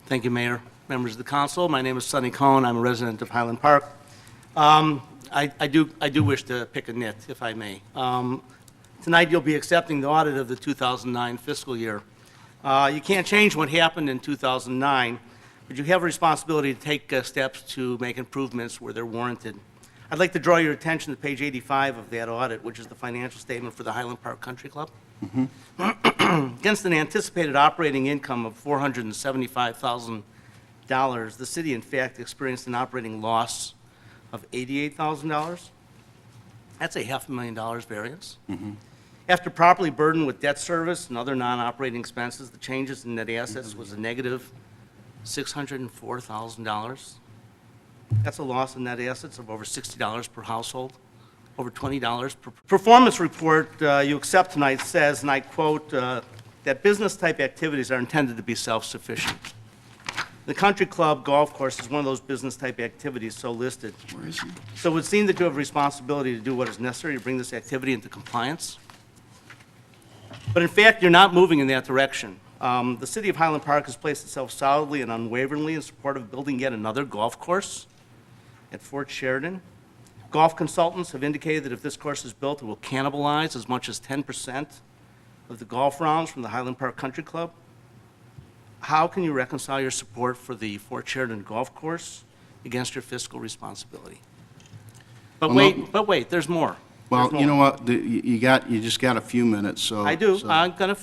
Thank you, Mayor, members of the council. My name is Sonny Cohn. I'm a resident of Highland Park. I do wish to pick a nit, if I may. Tonight, you'll be accepting the audit of the 2009 fiscal year. You can't change what happened in 2009, but you have a responsibility to take steps to make improvements where they're warranted. I'd like to draw your attention to page 85 of that audit, which is the financial statement for the Highland Park Country Club. Against an anticipated operating income of $475,000, the city, in fact, experienced an operating loss of $88,000. That's a $500,000 variance. After properly burdened with debt service and other non-operating expenses, the changes in net assets was a negative $604,000. That's a loss in net assets of over $60 per household, over $20 per performance report you accept tonight says, and I quote, that business-type activities are intended to be self-sufficient. The country club golf course is one of those business-type activities so listed. So it would seem that you have a responsibility to do what is necessary to bring this activity into compliance. But in fact, you're not moving in that direction. The city of Highland Park has placed itself solidly and unwaveringly in support of building yet another golf course at Fort Sheridan. Golf consultants have indicated that if this course is built, it will cannibalize as much as 10% of the golf rounds from the Highland Park Country Club. How can you reconcile your support for the Fort Sheridan golf course against your fiscal responsibility? But wait, there's more. Well, you know what, you just got a few minutes, so. I do. I'm gonna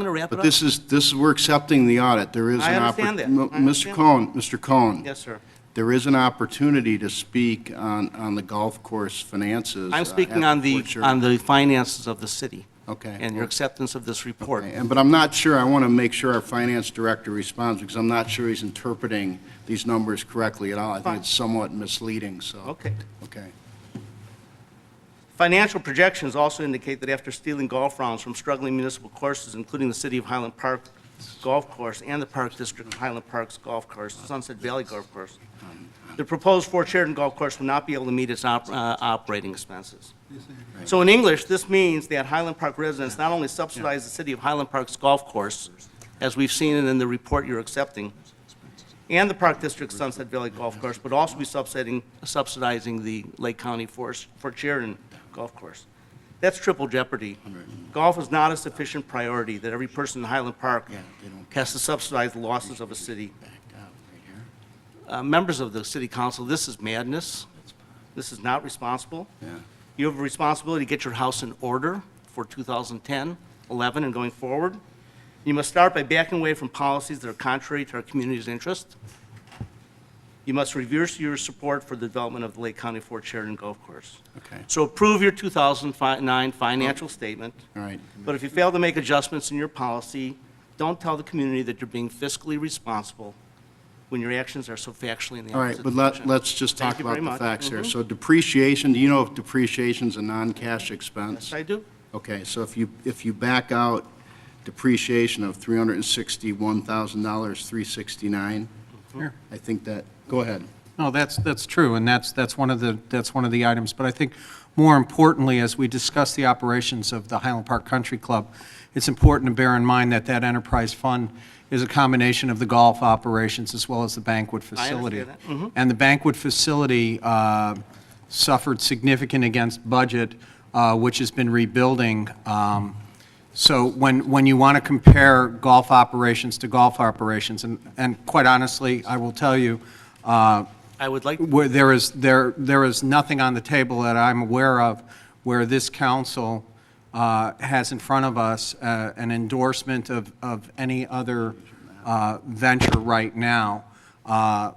wrap it up. But this is, we're accepting the audit. There is I an understand that. Mr. Cohn. Yes, sir. There is an opportunity to speak on the golf course finances. I'm speaking at on Fort Sheridan. the finances of the city. Okay. And your acceptance of this report. Okay, but I'm not sure, I want to make sure our finance director responds, because I'm not sure he's interpreting these numbers correctly at all. I think it's somewhat misleading, so. Okay. Okay. Financial projections also indicate that after stealing golf rounds from struggling municipal courses, including the City of Highland Park Golf Course and the Park District of Highland Park's golf course, Sunset Valley Golf Course, the proposed Fort Sheridan Golf Course will not be able to meet its operating expenses. So in English, this means that Highland Park residents not only subsidize the City of Highland Park's golf course, as we've seen it in the report you're accepting, and the Park District's Sunset Valley Golf Course, but also be subsidizing the Lake County Fort Sheridan Golf Course. That's triple jeopardy. Golf is not a sufficient priority that every person in Highland Park has to subsidize the losses of a city. Members of the City Council, this is madness. This is not responsible. You have a responsibility to get your house in order for 2010, 11, and going forward. You must start by backing away from policies that are contrary to our community's interest. You must reverse your support for the development of the Lake County Fort Sheridan Golf Course. Okay. So approve your 2009 financial statement. All right. But if you fail to make adjustments in your policy, don't tell the community that you're being fiscally responsible when your actions are so factually in the All right, opposite but direction. let's just Thank talk you about very the much. facts here. So depreciation, do you know if depreciation's a non-cash expense? Yes, I do. Okay, so if you back out depreciation of $361,000, $369, I think that, go ahead. No, that's true, and that's one of the items. But I think more importantly, as we discuss the operations of the Highland Park Country Club, it's important to bear in mind that that enterprise fund is a combination of the golf operations as well as the banquet facility. I understand that. And the banquet facility suffered significant against budget, which has been rebuilding. So when you want to compare golf operations to golf operations, and quite honestly, I will tell you, I would like. there is nothing on the table that I'm aware of where this council has in front of us an endorsement of any other venture right now.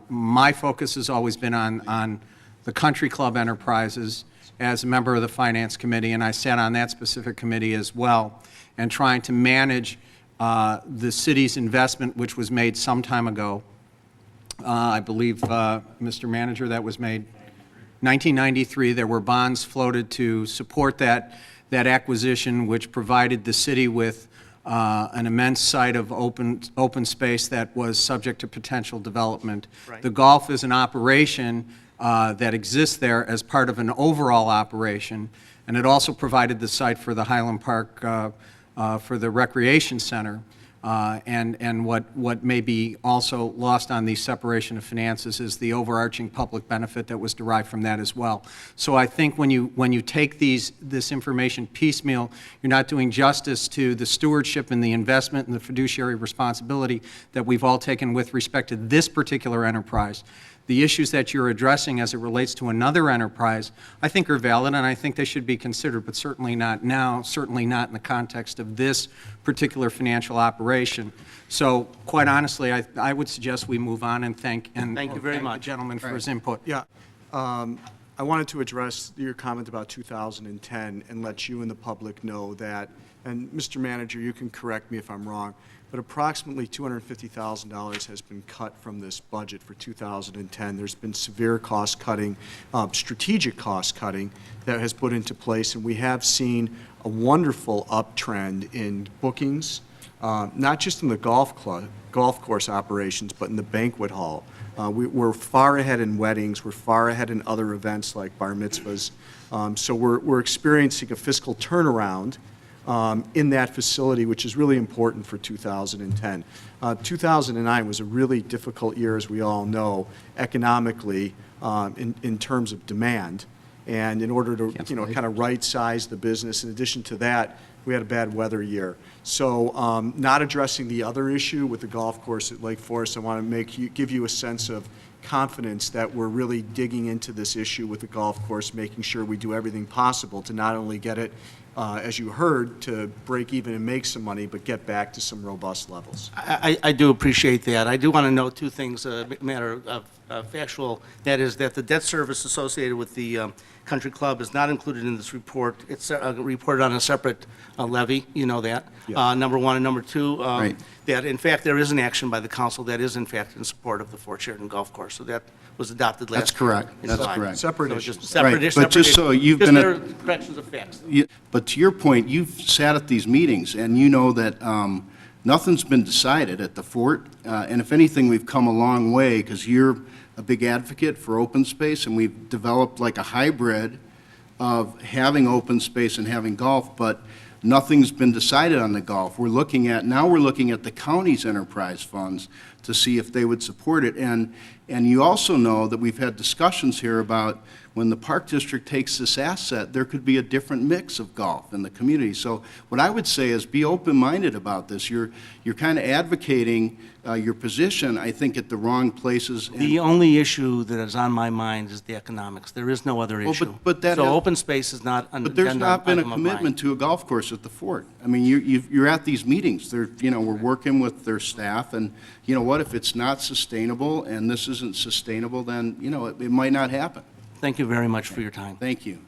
My focus has always been on the country club enterprises as a member of the finance committee, and I sat on that specific committee as well, and trying to manage the city's investment, which was made some time ago. I believe, Mr. Manager, that was made 1993. There were bonds floated to support that acquisition, which provided the city with an immense site of open space that was subject to potential development. Right. The golf is an operation that exists there as part of an overall operation, and it also provided the site for the Highland Park, for the recreation center. And what may be also lost on the separation of finances is the overarching public benefit that was derived from that as well. So I think when you take this information piecemeal, you're not doing justice to the stewardship and the investment and the fiduciary responsibility that we've all taken with respect to this particular enterprise. The issues that you're addressing as it relates to another enterprise, I think are valid, and I think they should be considered, but certainly not now, certainly not in the context of this particular financial operation. So, quite honestly, I would suggest we move on and thank you very much. the gentleman for his input. Yeah. I wanted to address your comment about 2010 and let you and the public know that, and Mr. Manager, you can correct me if I'm wrong, but approximately $250,000 has been cut from this budget for 2010. There's been severe cost cutting, strategic cost cutting that has put into place, and we have seen a wonderful uptrend in bookings, not just in the golf course operations, but in the banquet hall. We're far ahead in weddings. We're far ahead in other events like bar mitzvahs. So we're experiencing a fiscal turnaround in that facility, which is really important for 2010. 2009 was a really difficult year, as we all know, economically, in terms of demand. And in order to, kind of right-size the business, in addition to that, we had a bad weather year. So not addressing the other issue with the golf course at Lake Forest, I want to give you a sense of confidence that we're really digging into this issue with the golf course, making sure we do everything possible to not only get it, as you heard, to break even and make some money, but get back to some robust levels. I do appreciate that. I do want to note two things, a matter of factual, that is that the debt service associated with the country club is not included in this report. It's reported on a separate levy, you know that, Yeah. number one. And number two, Right. that in fact there is an action by the council that is in fact in support of the Fort Sheridan Golf Course. So that was adopted last. That's correct. in That's July. correct. Separate So issues. just separate Right, is- but separate just so issues. you've Just been a- their corrections of facts. But to your point, you've sat at these meetings, and you know that nothing's been decided at the fort. And if anything, we've come a long way, because you're a big advocate for open space, and we've developed like a hybrid of having open space and having golf, but nothing's been decided on the golf. Now we're looking at the county's enterprise funds to see if they would support it. And you also know that we've had discussions here about when the Park District takes this asset, there could be a different mix of golf in the community. So what I would say is be open-minded about this. You're kind of advocating your position, I think, at the wrong places. And- The only issue that is on my mind is the economics. There is no other Well, issue. but that So has- open space is not an But there's agenda not been a item of mine. commitment to a golf course at the fort. I mean, you're at these meetings, we're working with their staff, and you know what, if it's not sustainable and this isn't sustainable, then, it might not happen. Thank you very much for your time. Thank you.